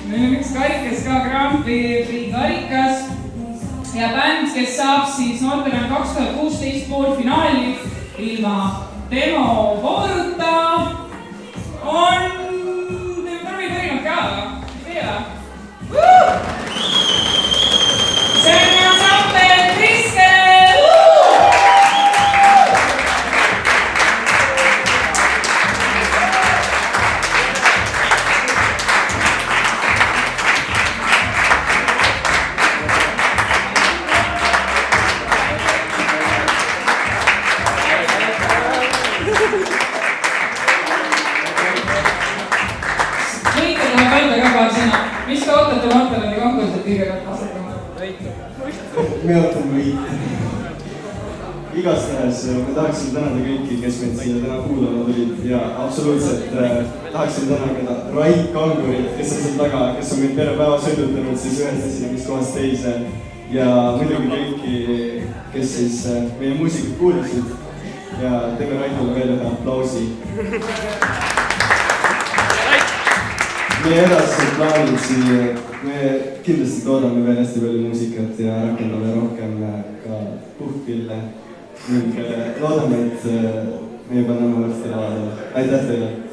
meil on üks karikas ka, Grand Prix karikas ja bänd, kes saab siis noortena 2016 poolfinaali ilma demo vooruta on Tarvi Põrinad ka, ei tea? See on ansambel Kristel! Mis te ootate Martelani konkursilt kõigepealt asetama? Me ootame võita. Igastahes me tahaksin tänada kõiki, kes meid siia täna kuulama tulid ja absoluutselt tahaksin tänada Rait Kangurit, kes on seal taga, kes on meid terve päeva sõidutanud siis ühest esinemiskohast teise ja muidugi kõiki, kes siis meie muusikat kuulasid ja teeme Raidole veel ühe aplausi. Meie edased plaanid siia, me kindlasti toodame veel hästi palju muusikat ja rakendame rohkem ka puhkpille ning loodame, et meie paneme varsti lavadele. Aitäh teile!